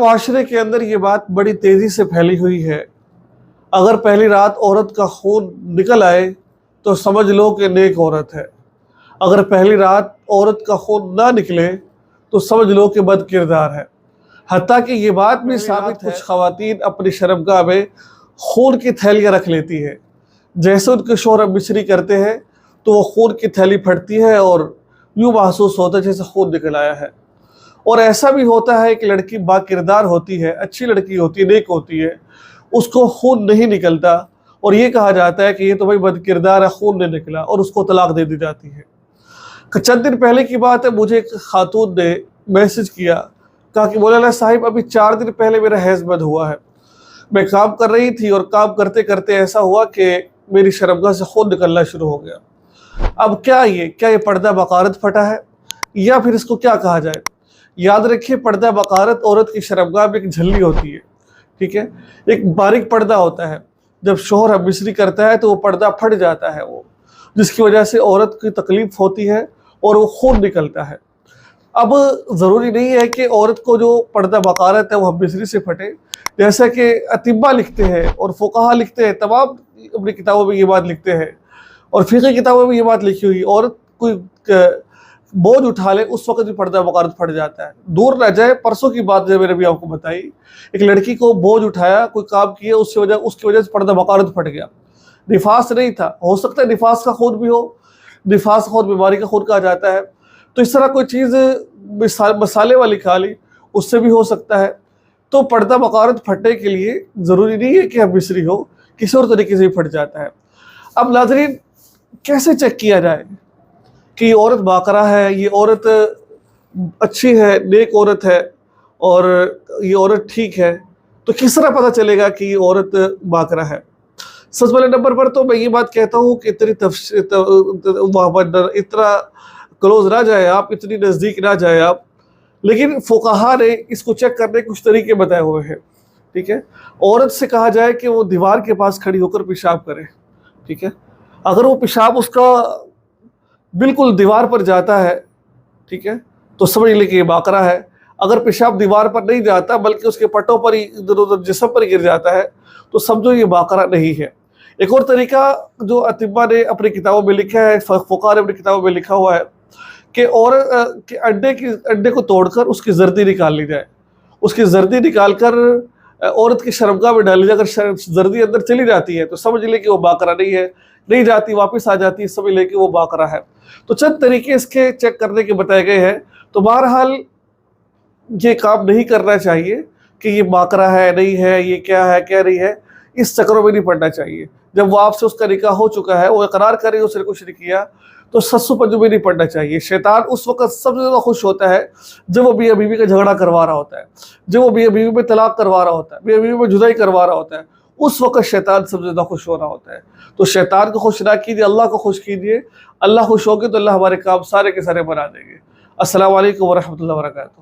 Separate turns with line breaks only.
معاشرے کے اندر یہ بات بڑی تیزی سے پھیلی ہوئی ہے، اگر پہلی رات عورت کا خون نکل آئے تو سمجھ لو کہ نیک عورت ہے، اگر پہلی رات عورت کا خون نہ نکلے تو سمجھ لو کہ بد کردار ہے۔ حتیٰ کہ یہ بات بھی ثابت ہے کچھ خواتین اپنی شرمگاہ میں خون کی تھیلیاں رکھ لیتی ہیں، جیسے ان کے شوہر مصری کرتے ہیں تو وہ خون کی تھیلی پھٹتی ہے اور یوں محسوس ہوتا ہے جیسے خون نکل آیا ہے۔ اور ایسا بھی ہوتا ہے کہ لڑکی با کردار ہوتی ہے، اچھی لڑکی ہوتی ہے، نیک ہوتی ہے، اس کو خون نہیں نکلتا اور یہ کہا جاتا ہے کہ یہ تو بھائی بد کردار ہے، خون نہیں نکلا، اور اس کو طلاق دے دی جاتی ہے۔ چند دن پہلے کی بات ہے، مجھے ایک خاتون نے میسج کیا، کہا کہ مولانا صاحب ابھی 4 دن پہلے میرا حیض بند ہوا ہے، میں کام کر رہی تھی اور کام کرتے کرتے ایسا ہوا کہ میری شرمگاہ سے خون نکلنا شروع ہو گیا۔ اب کیا یہ پردہ بقارت پھٹا ہے یا پھر اس کو کیا کہا جائے؟ یاد رکھیے، پردہ بقارت عورت کی شرمگاہ میں ایک جھلی ہوتی ہے، ٹھیک ہے، ایک باریک پردہ ہوتا ہے، جب شوہر مصری کرتا ہے تو وہ پردہ پھٹ جاتا ہے، وہ جس کی وجہ سے عورت کی تکلیف ہوتی ہے اور وہ خون نکلتا ہے۔ اب ضروری نہیں ہے کہ عورت کو جو پردہ بقارت ہے وہ مصری سے پھٹے، جیسا کہ اطباء لکھتے ہیں اور فقہاء لکھتے ہیں، تمام اپنی کتابوں میں یہ بات لکھتے ہیں اور فقہ کتابوں میں یہ بات لکھی ہوئی، عورت کوئی بوجھ اٹھا لے اس وقت بھی پردہ بقارت پھٹ جاتا ہے۔ دور نہ جائے، پرسوں کی بات جو میں نے بھی آپ کو بتائی، ایک لڑکی کو بوجھ اٹھایا، کوئی کام کیا، اس کی وجہ سے پردہ بقارت پھٹ گیا، نفاس نہیں تھا، ہو سکتا ہے نفاس کا خون بھی ہو، نفاس خون بیماری کا خون کہا جاتا ہے، تو اس طرح کوئی چیز مسالے والی کھا لی، اس سے بھی ہو سکتا ہے۔ تو پردہ بقارت پھٹنے کے لیے ضروری نہیں ہے کہ مصری ہو، کسی اور طریقے سے بھی پھٹ جاتا ہے۔ اب ناظرین، کیسے چیک کیا جائے کہ یہ عورت باقرہ ہے، یہ عورت اچھی ہے، نیک عورت ہے اور یہ عورت ٹھیک ہے؟ تو کس طرح پتہ چلے گا کہ یہ عورت باقرہ ہے؟ سب پہلے نمبر پر تو میں یہ بات کہتا ہوں کہ اتنا کلوز نہ جائے آپ، اتنی نزدیک نہ جائے آپ، لیکن فقہاء نے اس کو چیک کرنے کے کچھ طریقے بتائے ہوئے ہیں، ٹھیک ہے۔ عورت سے کہا جائے کہ وہ دیوار کے پاس کھڑی ہو کر پیشاب کرے، ٹھیک ہے، اگر وہ پیشاب اس کا بالکل دیوار پر جاتا ہے، ٹھیک ہے، تو سمجھ لے کہ یہ باقرہ ہے۔ اگر پیشاب دیوار پر نہیں جاتا بلکہ اس کے پٹوں پر ہی ادھر ادھر جسم پر گر جاتا ہے تو سمجھو یہ باقرہ نہیں ہے۔ ایک اور طریقہ جو اطباء نے اپنی کتابوں میں لکھا ہے، فقہاء نے اپنی کتابوں میں لکھا ہوا ہے کہ انڈے کو توڑ کر اس کی زردی نکال لی جائے، اس کی زردی نکال کر عورت کی شرمگاہ میں ڈالی جائے، اگر زردی اندر چلی جاتی ہے تو سمجھ لے کہ وہ باقرہ نہیں ہے، نہیں جاتی واپس آ جاتی ہے، سمجھ لے کہ وہ باقرہ ہے۔ تو چند طریقے اس کے چیک کرنے کے بتائے گئے ہیں۔ تو بہرحال یہ کام نہیں کرنا چاہیے کہ یہ باقرہ ہے نہیں ہے، یہ کیا ہے کیا نہیں ہے، اس چکروں میں نہیں پڑنا چاہیے۔ جب وہ آپ سے اس کا نکاح ہو چکا ہے، وہ اقرار کرے اس نے کچھ نہیں کیا، تو سسو پنجو میں نہیں پڑنا چاہیے۔ شیطان اس وقت سب سے زیادہ خوش ہوتا ہے جب وہ میاں بیوی کا جھگڑا کروا رہا ہوتا ہے، جب وہ میاں بیوی میں طلاق کروا رہا ہوتا ہے، میاں بیوی میں جدائی کروا رہا ہوتا ہے، اس وقت شیطان سب سے زیادہ خوش ہو رہا ہوتا ہے۔ تو شیطان کو خوش نہ کیجیے، اللہ کو خوش کیجیے۔ اللہ خوش ہوگے تو اللہ ہمارے کام سارے کے سارے بنا دیں گے۔ السلام علیکم ورحمۃ اللہ وبرکاتہ۔